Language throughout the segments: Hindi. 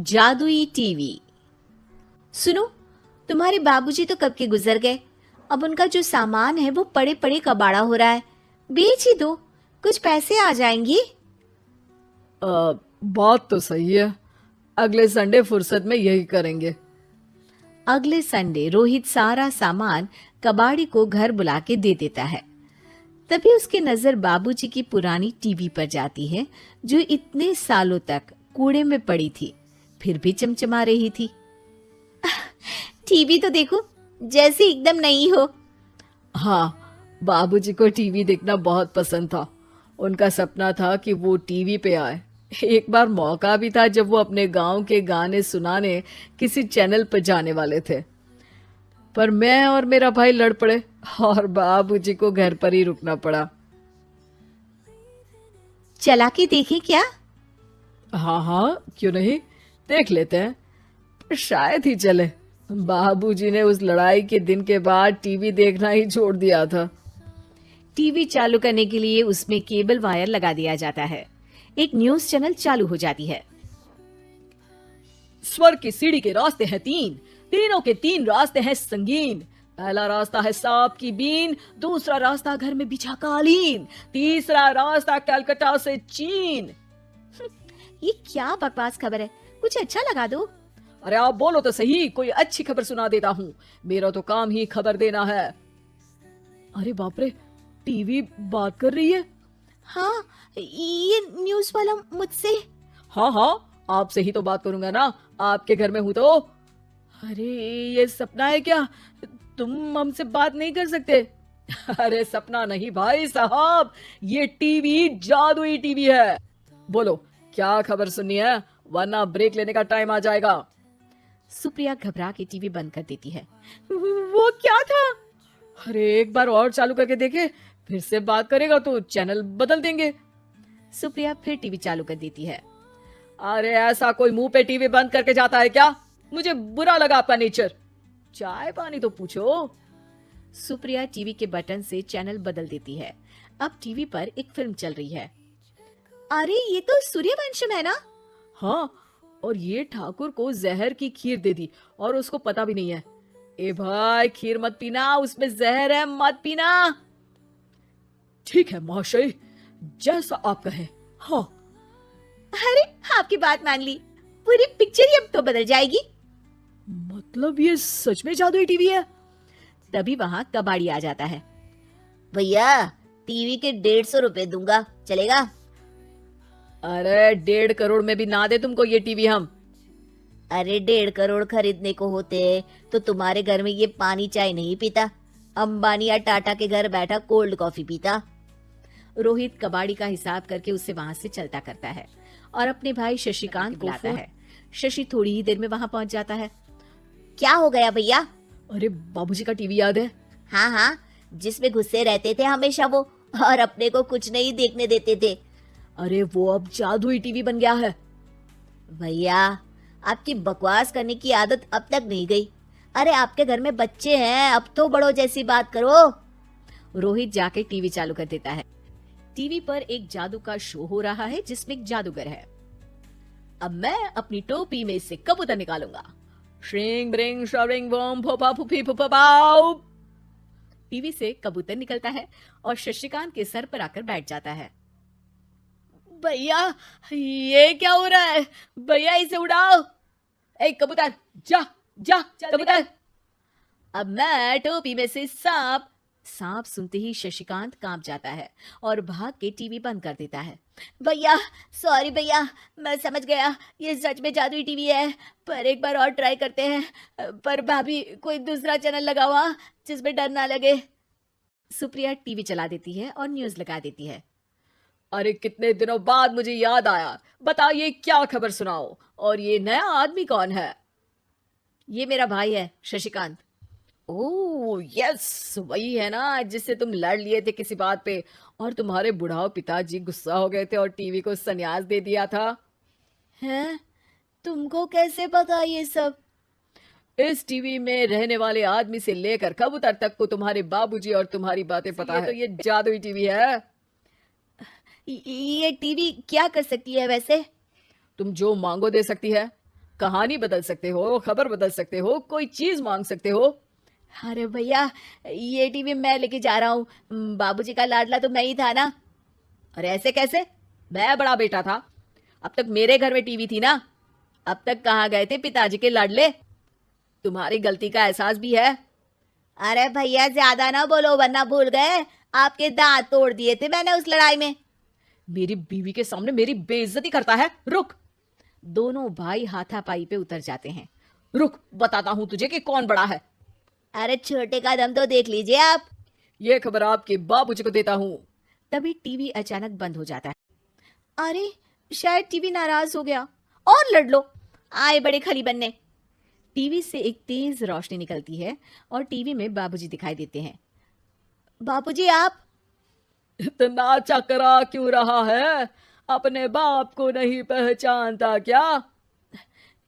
जादुई टीवी। सुनो, तुम्हारे बाबूजी तो कब के गुजर गए। अब उनका जो सामान है वो पड़े पड़े कबाड़ा हो रहा है। बेच ही दो, कुछ पैसे आ जाएंगी। बात तो सही है। अगले संडे फुर्सत में यही करेंगे। अगले संडे रोहित सारा सामान कबाड़ी को घर बुला के दे देता है। तभी उसकी नजर बाबूजी की पुरानी टीवी पर जाती है, जो इतने सालों तक कूड़े में पड़ी थी, फिर भी चमचमा रही थी। टीवी तो देखो, जैसे एकदम नई हो। हाँ, बाबूजी को टीवी देखना बहुत पसंद था। उनका सपना था कि वो टीवी पे आए। एक बार मौका भी था जब वो अपने गांव के गाने सुनाने किसी चैनल पर जाने वाले थे, पर मैं और मेरा भाई लड़ पड़े और बाबूजी को घर पर ही रुकना पड़ा। चला के देखें क्या? हाँ हाँ, क्यों नहीं, देख लेते हैं। पर शायद ही चले। बाबूजी ने उस लड़ाई के दिन के बाद टीवी देखना ही छोड़ दिया था। टीवी चालू करने के लिए उसमें केबल वायर लगा दिया जाता है। एक न्यूज चैनल चालू हो जाती है। स्वर्ग की सीढ़ी के रास्ते हैं तीन, तीनों के तीन रास्ते हैं संगीन। पहला रास्ता है सांप की बीन, दूसरा रास्ता घर में बिछा कालीन, तीसरा रास्ता कलकत्ता से चीन। ये क्या बकवास खबर है, कुछ अच्छा लगा दो। अरे आप बोलो तो सही, कोई अच्छी खबर सुना देता हूँ। मेरा तो काम ही खबर देना है। अरे बाप रे, टीवी बात कर रही है। हाँ, ये न्यूज वाला मुझसे। हाँ हाँ, आपसे ही तो बात करूंगा ना, आपके घर में हूं तो। अरे ये सपना है क्या? तुम हमसे बात नहीं कर सकते? अरे सपना नहीं भाई साहब, ये टीवी जादुई टीवी है। बोलो क्या खबर सुननी है, वरना ब्रेक लेने का टाइम आ जाएगा। सुप्रिया घबरा के टीवी बंद कर देती है। वो क्या था? अरे एक बार और चालू करके देखे, फिर से बात करेगा तो चैनल बदल देंगे। सुप्रिया फिर टीवी चालू कर देती है। अरे ऐसा कोई मुंह पे टीवी बंद करके जाता है क्या? मुझे बुरा लगा आपका नेचर। चाय पानी तो पूछो। सुप्रिया टीवी के बटन से चैनल बदल देती है। अब टीवी पर एक फिल्म चल रही है। अरे ये तो सूर्यवंशम है ना? हाँ, और ये ठाकुर को जहर की खीर दे दी और उसको पता भी नहीं है। ए भाई, खीर मत पीना, उसमें जहर है, मत पीना। ठीक है महाशय, जैसा आप कहें। हाँ। अरे आपकी बात मान ली, पूरी पिक्चर ही अब तो बदल जाएगी। मतलब ये सच में जादुई टीवी है? तभी वहाँ कबाड़ी आ जाता है। भैया, टीवी के 150 रुपए दूंगा, चलेगा? अरे 1.5 करोड़ में भी ना दे तुमको ये टीवी हम। अरे 1.5 करोड़ खरीदने को होते तो तुम्हारे घर में ये पानी चाय नहीं पीता, अंबानी या टाटा के घर बैठा कोल्ड कॉफी पीता। रोहित कबाड़ी का हिसाब करके उसे वहां से चलता करता है और अपने भाई शशिकांत को बुलाता है। शशि थोड़ी ही देर में वहां पहुंच जाता है। क्या हो गया भैया? अरे बाबूजी का टीवी याद है? हाँ हाँ, जिसमें गुस्से रहते थे हमेशा वो, और अपने को कुछ नहीं देखने देते थे। अरे वो अब जादुई टीवी बन गया है। भैया, आपकी बकवास करने की आदत अब तक नहीं गई। अरे आपके घर में बच्चे हैं, अब तो बड़ों जैसी बात करो। रोहित जाके टीवी चालू कर देता है। टीवी पर एक जादू का शो हो रहा है जिसमें एक जादूगर है। अब मैं अपनी टोपी में से कबूतर निकालूंगा। श्रिंग ब्रिंग श्रिंग बम फोपा फुफी फुफा पाउ। टीवी से कबूतर निकलता है और शशिकांत के सर पर आकर बैठ जाता है। भैया ये क्या हो रहा है? भैया इसे उड़ाओ। ए कबूतर, जा जा कबूतर। अब मैं टोपी में से सांप। सांप सुनते ही शशिकांत कांप जाता है और भाग के टीवी बंद कर देता है। भैया सॉरी भैया, मैं समझ गया ये सच में जादुई टीवी है, पर एक बार और ट्राई करते हैं। पर भाभी, कोई दूसरा चैनल लगाओ हाँ, जिसमें डर ना लगे। सुप्रिया टीवी चला देती है और न्यूज लगा देती है। अरे कितने दिनों बाद मुझे याद आया, बताइए क्या खबर सुनाओ। और ये नया आदमी कौन है? ये मेरा भाई है शशिकांत। ओह यस, वही है ना जिससे तुम लड़ लिए थे किसी बात पे और तुम्हारे बुढ़ाओ पिताजी गुस्सा हो गए थे और टीवी को संन्यास दे दिया था। हैं? तुमको कैसे पता ये सब? इस टीवी में रहने वाले आदमी से लेकर कबूतर तक को तुम्हारे बाबूजी और तुम्हारी बातें पता है। तो ये जादुई टीवी है। ये टीवी क्या कर सकती है वैसे? तुम जो मांगो दे सकती है। कहानी बदल सकते हो, खबर बदल सकते हो, कोई चीज मांग सकते हो। अरे भैया, ये टीवी मैं लेके जा रहा हूँ। बाबूजी का लाडला तो मैं ही था ना। अरे ऐसे कैसे? मैं बड़ा बेटा था, अब तक मेरे घर में टीवी थी ना। अब तक कहाँ गए थे पिताजी के लाडले? तुम्हारी गलती का एहसास भी है। अरे भैया, ज्यादा ना बोलो वरना भूल गए, आपके दांत तोड़ दिए थे मैंने उस लड़ाई में। मेरी बीवी के सामने मेरी बेइज्जती करता है। रुक दोनों भाई हाथापाई पे उतर जाते हैं। रुक, बताता हूं तुझे कि कौन बड़ा है। अरे छोटे का दम तो देख लीजिए आप। ये खबर आपके बाबूजी को देता हूँ। तभी टीवी अचानक बंद हो जाता है। अरे शायद टीवी नाराज हो गया, और लड़ लो। आए बड़े खली बनने। टीवी से एक तेज रोशनी निकलती है और टीवी में बाबूजी दिखाई देते हैं। बापूजी आप। इतना चकरा क्यों रहा है? अपने बाप को नहीं पहचानता क्या?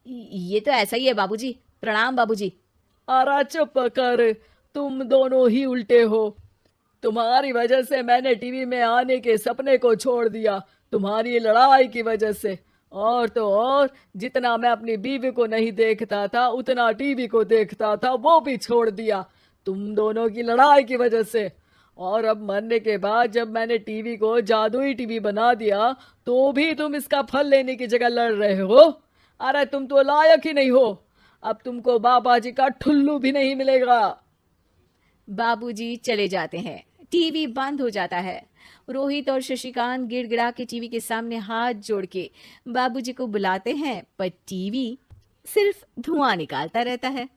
ये तो ऐसा ही है बाबूजी। प्रणाम बाबूजी। अरे चुप कर, तुम दोनों ही उल्टे हो। तुम्हारी वजह से मैंने टीवी में आने के सपने को छोड़ दिया, तुम्हारी लड़ाई की वजह से। और तो और, जितना मैं अपनी बीवी को नहीं देखता था उतना टीवी को देखता था, वो भी छोड़ दिया तुम दोनों की लड़ाई की वजह से। और अब मरने के बाद जब मैंने टीवी को जादुई टीवी बना दिया तो भी तुम इसका फल लेने की जगह लड़ रहे हो। अरे तुम तो लायक ही नहीं हो, अब तुमको बाबा जी का ठुल्लू भी नहीं मिलेगा। बाबूजी चले जाते हैं। टीवी बंद हो जाता है। रोहित और शशिकांत गिड़गिड़ा के टीवी के सामने हाथ जोड़ के बाबूजी को बुलाते हैं, पर टीवी सिर्फ धुआं निकालता रहता है।